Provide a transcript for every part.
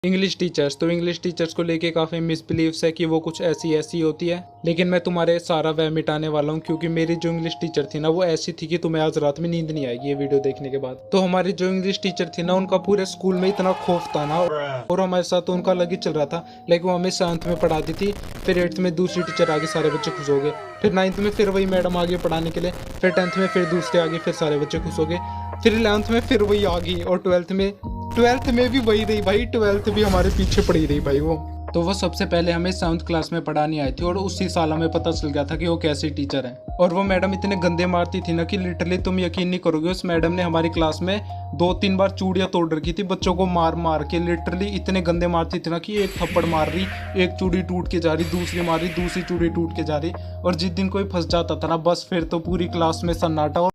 English teachers, तो English teachers को लेके काफ़ी मिसबिलीव्स है कि वो कुछ ऐसी ऐसी होती है, लेकिन मैं तुम्हारे सारा वह मिटाने वाला हूँ क्योंकि मेरी जो इंग्लिश टीचर थी ना वो ऐसी थी कि तुम्हें आज रात में नींद नहीं आएगी ये वीडियो देखने के बाद। तो हमारी जो इंग्लिश टीचर थी ना उनका पूरे स्कूल में इतना खौफ था ना, और हमारे साथ तो उनका अलग ही चल रहा था। लाइक वो हमें 7th में पढ़ाती थी, फिर 8th में दूसरी टीचर आगे, सारे बच्चे खुश हो गए। फिर 9th में फिर वही मैडम आ गई पढ़ाने के लिए, फिर 10th में फिर दूसरे आ गए, फिर सारे बच्चे खुश हो गए। फिर 11th में फिर वही आ गई, और 12th में भी वही रही भाई। 12th भी हमारे पीछे पड़ी रही भाई वो। तो वो सबसे पहले हमें 7th क्लास में पढ़ाने आई थी, और उसी साल हमें पता चल गया था कि वो कैसी टीचर है। और वो मैडम इतने गंदे मारती थी ना कि लिटरली तुम यकीन नहीं करोगे, उस मैडम ने हमारी क्लास में 2-3 बार चूड़ियां तोड़ रखी थी बच्चों को मार मार के। लिटरली इतने गंदे मारती थी ना कि एक थप्पड़ मार रही, एक चूड़ी टूट के जा रही, दूसरी मार रही, दूसरी चूड़ी टूट के जा रही। और जिस दिन कोई फंस जाता था ना बस फिर तो पूरी क्लास में सन्नाटा।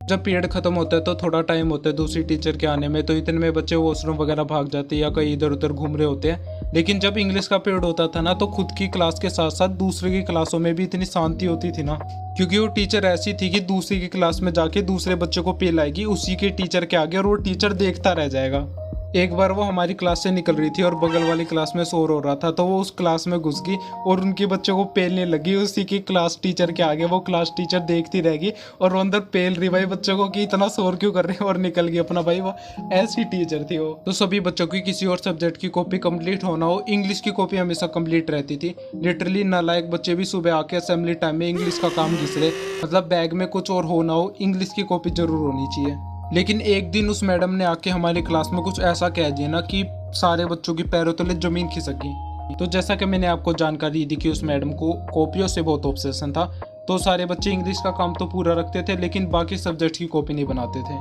जब पीरियड खत्म होता है तो थोड़ा टाइम होता है दूसरी टीचर के आने में, तो इतने में बच्चे वॉशरूम वगैरह भाग जाते हैं या कहीं इधर उधर घूम रहे होते हैं। लेकिन जब इंग्लिश का पीरियड होता था ना तो खुद की क्लास के साथ साथ दूसरे की क्लासों में भी इतनी शांति होती थी ना, क्योंकि वो टीचर ऐसी थी कि दूसरी की क्लास में जाके दूसरे बच्चों को पेल आएगी उसी के टीचर के आगे, और वो टीचर देखता रह जाएगा। एक बार वो हमारी क्लास से निकल रही थी और बगल वाली क्लास में शोर हो रहा था, तो वो उस क्लास में घुस गई और उनके बच्चों को पेलने लगी उसी की क्लास टीचर के आगे। वो क्लास टीचर देखती रहेगी और वो अंदर पेल रही भाई बच्चों को कि इतना शोर क्यों कर रहे हैं, और निकल गई अपना भाई। वो ऐसी टीचर थी वो। तो सभी बच्चों की किसी और सब्जेक्ट की कॉपी कंप्लीट होना हो, इंग्लिश की कॉपी हमेशा कंप्लीट रहती थी। लिटरली नालायक बच्चे भी सुबह आके असेंबली टाइम में इंग्लिश का काम घिस रहे, मतलब बैग में कुछ और हो ना हो इंग्लिश की कॉपी जरूर होनी चाहिए। लेकिन एक दिन उस मैडम ने आके हमारी क्लास में कुछ ऐसा कह दिया ना कि सारे बच्चों की पैरों तले जमीन खिसक गई। तो जैसा कि मैंने आपको जानकारी दी कि उस मैडम को कॉपियों से बहुत ऑब्सेशन था, तो सारे बच्चे इंग्लिश का काम तो पूरा रखते थे लेकिन बाकी सब्जेक्ट की कॉपी नहीं बनाते थे।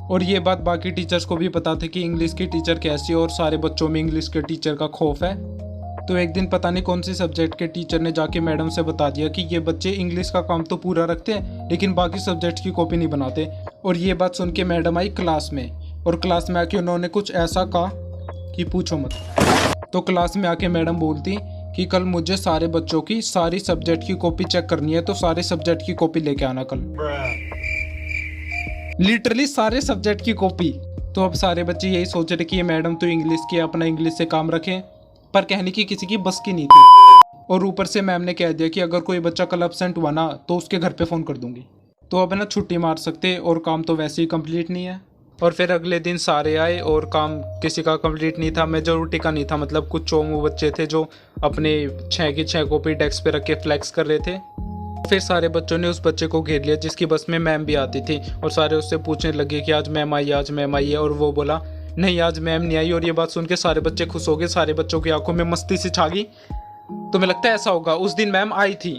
और ये बात बाकी टीचर्स को भी पता थी कि इंग्लिश की टीचर कैसी है, और सारे बच्चों में इंग्लिश के टीचर का खौफ है। तो एक दिन पता नहीं कौन सी सब्जेक्ट के टीचर ने जाके मैडम से बता दिया कि ये बच्चे इंग्लिश का काम तो पूरा रखते हैं लेकिन बाकी सब्जेक्ट की कॉपी नहीं बनाते। और ये बात सुन के मैडम आई क्लास में, और क्लास में आके उन्होंने कुछ ऐसा कहा कि पूछो मत। तो क्लास में आके मैडम बोलती कि कल मुझे सारे बच्चों की सारी सब्जेक्ट की कॉपी चेक करनी है, तो सारे सब्जेक्ट की कॉपी लेके आना कल। लिटरली सारे सब्जेक्ट की कॉपी। तो अब सारे बच्चे यही सोच रहे कि ये मैडम तो इंग्लिश की, अपना इंग्लिश से काम रखें, पर कहने की किसी की बस की नहीं थी। और ऊपर से मैम ने कह दिया कि अगर कोई बच्चा कल एब्सेंट हुआ ना तो उसके घर पे फ़ोन कर दूंगी। तो अब ना छुट्टी मार सकते, और काम तो वैसे ही कंप्लीट नहीं है। और फिर अगले दिन सारे आए और काम किसी का कंप्लीट नहीं था, मेजोरिटी का नहीं था। मतलब कुछ चोमू बच्चे थे जो अपने 6 की 6 कॉपी डेस्क पे रख के फ्लैक्स कर रहे थे। फिर सारे बच्चों ने उस बच्चे को घेर लिया जिसकी बस में मैम भी आती थी, और सारे उससे पूछने लगे कि आज मैम आई, आज मैम आई है। और वो बोला नहीं आज मैम नहीं आई। और ये बात सुन के सारे बच्चे खुश हो गए, सारे बच्चों की आंखों में मस्ती सी छा गई। तुम्हें लगता है ऐसा होगा, उस दिन मैम आई थी।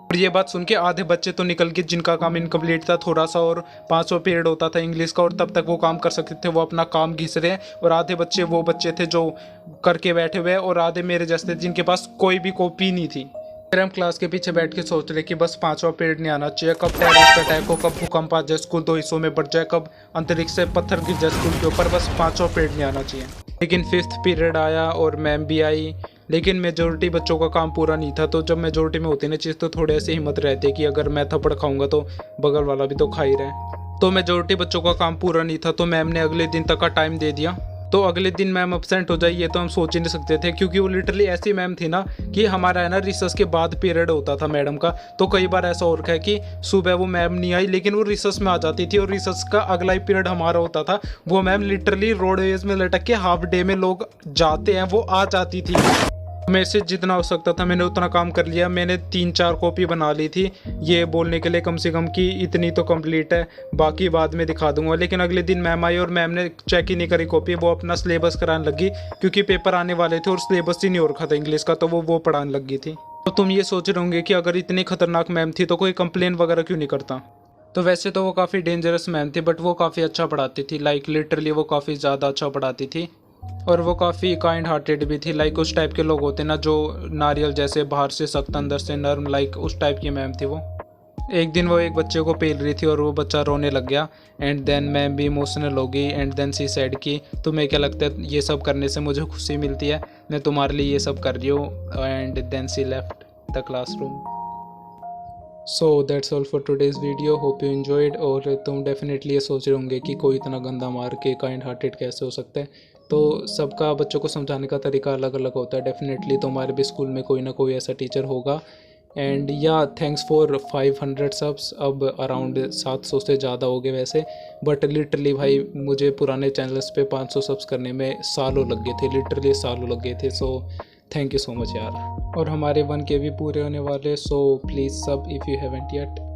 और ये बात सुन के आधे बच्चे तो निकल गए जिनका काम इनकम्प्लीट था थोड़ा सा, और 5वां पीरियड होता था इंग्लिश का और तब तक वो काम कर सकते थे, वो अपना काम घिस रहे हैं। और आधे बच्चे वो बच्चे थे जो करके बैठे हुए, और आधे मेरे जैसे जिनके पास कोई भी कॉपी नहीं थी। फिर हम क्लास के पीछे बैठ के सोच रहे कि बस 5वां पीरियड नहीं आना चाहिए, कब टेररिस्ट अटैक हो, कब भूकंप आ जाए, स्कूल 2 हिस्सों में बढ़ जाए, कब अंतरिक्ष से पत्थर गिर जाए स्कूल के ऊपर, बस 5वां पीरियड नहीं आना चाहिए। लेकिन 5th पीरियड आया और मैम भी आई, लेकिन मेजोरिटी बच्चों का काम पूरा नहीं था। तो जब मेजोरिटी में होती ना चीज़ तो थोड़े ऐसे हिम्मत रहती है कि अगर मैं थप्पड़ खाऊंगा तो बगल वाला भी तो खा ही रहे। तो मेजोरिटी बच्चों का काम पूरा नहीं था, तो मैम ने अगले दिन तक का टाइम दे दिया। तो अगले दिन मैम एब्सेंट हो जाए ये तो हम सोच ही नहीं सकते थे, क्योंकि वो लिटरली ऐसी मैम थी ना कि हमारा है ना रिसर्च के बाद पीरियड होता था मैडम का। तो कई बार ऐसा हो रखा है कि सुबह वो मैम नहीं आई लेकिन वो रिसर्च में आ जाती थी, और रिसर्च का अगला ही पीरियड हमारा होता था। वो मैम लिटरली रोडवेज में लटक के हाफ डे में लोग जाते हैं वो आ जाती थी। मेरे से जितना हो सकता था मैंने उतना काम कर लिया। मैंने 3-4 कॉपी बना ली थी ये बोलने के लिए कम से कम कि इतनी तो कंप्लीट है, बाकी बाद में दिखा दूंगा। लेकिन अगले दिन मैम आई और मैम ने चेक ही नहीं करी कॉपी, वो अपना सिलेबस कराने लगी, क्योंकि पेपर आने वाले थे और सिलेबस ही नहीं हो रखा था इंग्लिश का, तो वो पढ़ाने लगी थी। तो तुम ये सोच रहे होंगे कि अगर इतनी खतरनाक मैम थी तो कोई कंप्लेन वगैरह क्यों नहीं करता। तो वैसे तो वो काफ़ी डेंजरस मैम थी, बट वो काफ़ी अच्छा पढ़ाती थी। लाइक लिटरली वो काफ़ी ज़्यादा अच्छा पढ़ाती थी, और वो काफ़ी काइंड हार्टेड भी थी। लाइक उस टाइप के लोग होते ना जो नारियल जैसे बाहर से सख्त अंदर से नर्म, लाइक उस टाइप की मैम थी वो। एक दिन वो एक बच्चे को पेल रही थी और वो बच्चा रोने लग गया एंड देन मैम भी इमोशनल हो गई एंड देन सी सेड कि तुम्हें क्या लगता है ये सब करने से मुझे खुशी मिलती है, मैं तुम्हारे लिए ये सब कर रही हूँ and then she left the classroom. So that's all for today's video, hope you enjoyed. और तुम डेफिनेटली ये सोच रहे होंगे कि कोई इतना गंदा मार के काइंड हार्टेड कैसे हो सकता है। तो सबका बच्चों को समझाने का तरीका अलग अलग होता है। डेफिनेटली तुम्हारे भी स्कूल में कोई ना कोई ऐसा टीचर होगा। एंड या थैंक्स फॉर 500 सब्स, अब अराउंड 700 से ज़्यादा हो गए वैसे, बट लिटरली भाई मुझे पुराने चैनल्स पे 500 सब्स करने में सालों लग गए थे, लिटरली सालों लग गए थे। So thank you so much यार। और हमारे 1K भी पूरे होने वाले, सो प्लीज़ सब इफ़ यू हैवेंट येट।